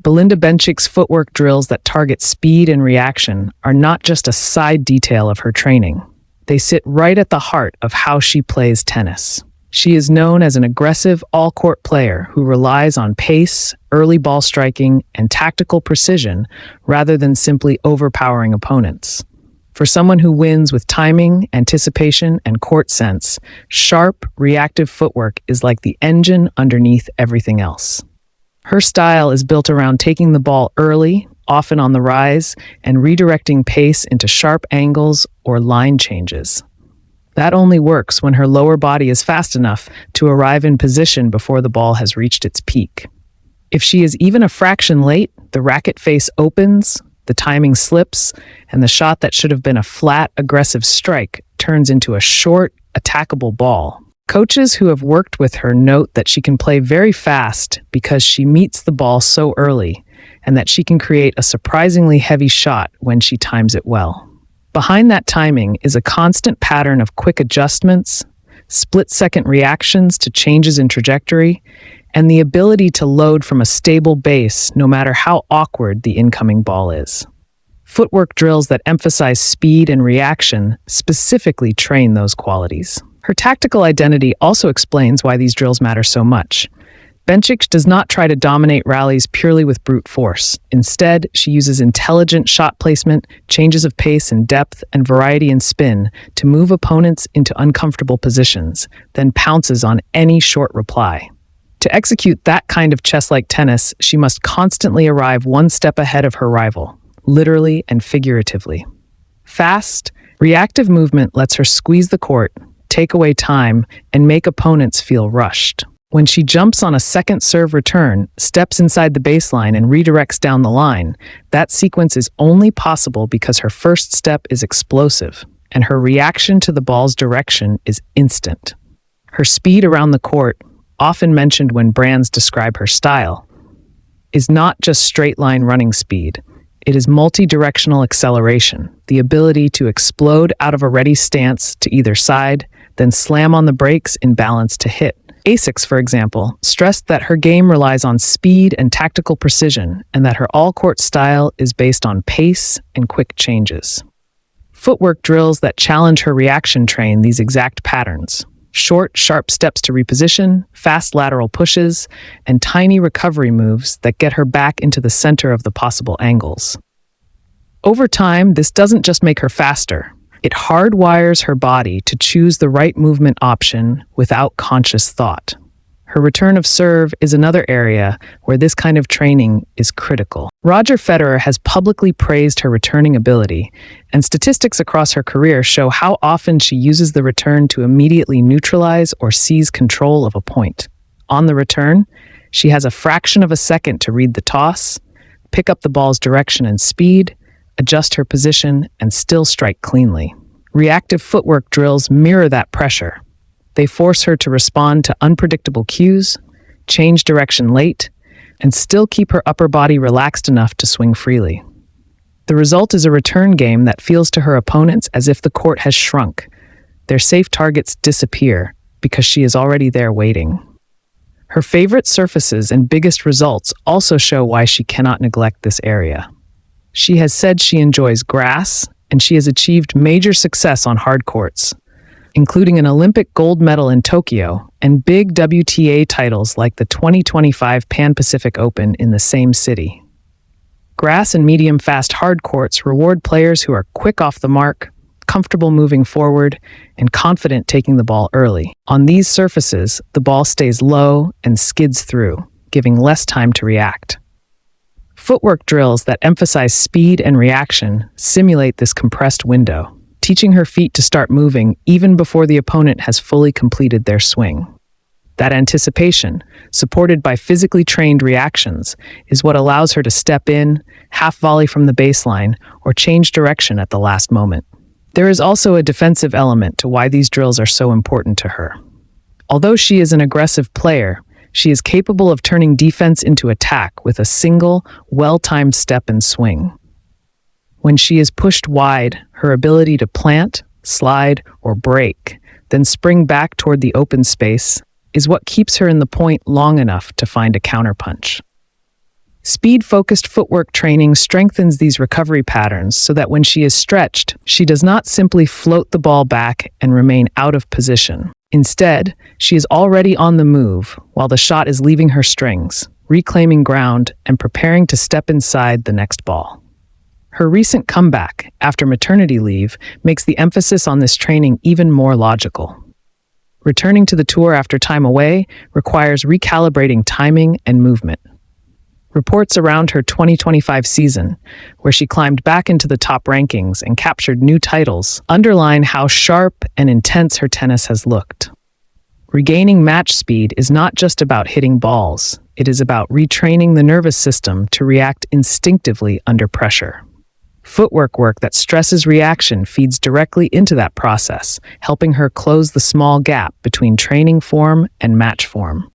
Belinda Bencic's footwork drills that target speed and reaction are not just a side detail of her training. They sit right at the heart of how she plays tennis. She is known as an aggressive all-court player who relies on pace, early ball striking, and tactical precision rather than simply overpowering opponents. For someone who wins with timing, anticipation, and court sense, sharp, reactive footwork is like the engine underneath everything else. Her style is built around taking the ball early, often on the rise, and redirecting pace into sharp angles or line changes. That only works when her lower body is fast enough to arrive in position before the ball has reached its peak. If she is even a fraction late, the racket face opens, the timing slips, and the shot that should have been a flat, aggressive strike turns into a short, attackable ball. Coaches who have worked with her note that she can play very fast because she meets the ball so early, and that she can create a surprisingly heavy shot when she times it well. Behind that timing is a constant pattern of quick adjustments, split-second reactions to changes in trajectory, and the ability to load from a stable base no matter how awkward the incoming ball is. Footwork drills that emphasize speed and reaction specifically train those qualities. Her tactical identity also explains why these drills matter so much. Bencic does not try to dominate rallies purely with brute force. Instead, she uses intelligent shot placement, changes of pace and depth, and variety in spin to move opponents into uncomfortable positions, then pounces on any short reply. To execute that kind of chess-like tennis, she must constantly arrive one step ahead of her rival, literally and figuratively. Fast, reactive movement lets her squeeze the court, take away time, and make opponents feel rushed. When she jumps on a second serve return, steps inside the baseline, and redirects down the line, that sequence is only possible because her first step is explosive, and her reaction to the ball's direction is instant. Her speed around the court, often mentioned when brands describe her style, is not just straight-line running speed. It is multi-directional acceleration, the ability to explode out of a ready stance to either side, then slam on the brakes in balance to hit. Asics, for example, stressed that her game relies on speed and tactical precision, and that her all-court style is based on pace and quick changes. Footwork drills that challenge her reaction train these exact patterns. Short, sharp steps to reposition, fast lateral pushes, and tiny recovery moves that get her back into the center of the possible angles. Over time, this doesn't just make her faster. It hardwires her body to choose the right movement option without conscious thought. Her return of serve is another area where this kind of training is critical. Roger Federer has publicly praised her returning ability, and statistics across her career show how often she uses the return to immediately neutralize or seize control of a point. On the return, she has a fraction of a second to read the toss, pick up the ball's direction and speed, adjust her position, and still strike cleanly. Reactive footwork drills mirror that pressure. They force her to respond to unpredictable cues, change direction late, and still keep her upper body relaxed enough to swing freely. The result is a return game that feels to her opponents as if the court has shrunk. Their safe targets disappear because she is already there waiting. Her favorite surfaces and biggest results also show why she cannot neglect this area. She has said she enjoys grass, and she has achieved major success on hard courts, including an Olympic gold medal in Tokyo and big WTA titles like the 2025 Pan-Pacific Open in the same city. Grass and medium-fast hard courts reward players who are quick off the mark, comfortable moving forward, and confident taking the ball early. On these surfaces, the ball stays low and skids through, giving less time to react. Footwork drills that emphasize speed and reaction simulate this compressed window, teaching her feet to start moving even before the opponent has fully completed their swing. That anticipation, supported by physically trained reactions, is what allows her to step in, half volley from the baseline, or change direction at the last moment. There is also a defensive element to why these drills are so important to her. Although she is an aggressive player, she is capable of turning defense into attack with a single, well-timed step and swing. When she is pushed wide, her ability to plant, slide, or break, then spring back toward the open space, is what keeps her in the point long enough to find a counterpunch. Speed-focused footwork training strengthens these recovery patterns so that when she is stretched, she does not simply float the ball back and remain out of position. Instead, she is already on the move while the shot is leaving her strings, reclaiming ground and preparing to step inside the next ball. Her recent comeback after maternity leave makes the emphasis on this training even more logical. Returning to the tour after time away requires recalibrating timing and movement. Reports around her 2025 season, where she climbed back into the top rankings and captured new titles, underline how sharp and intense her tennis has looked. Regaining match speed is not just about hitting balls, it is about retraining the nervous system to react instinctively under pressure. Footwork work that stresses reaction feeds directly into that process, helping her close the small gap between training form and match form.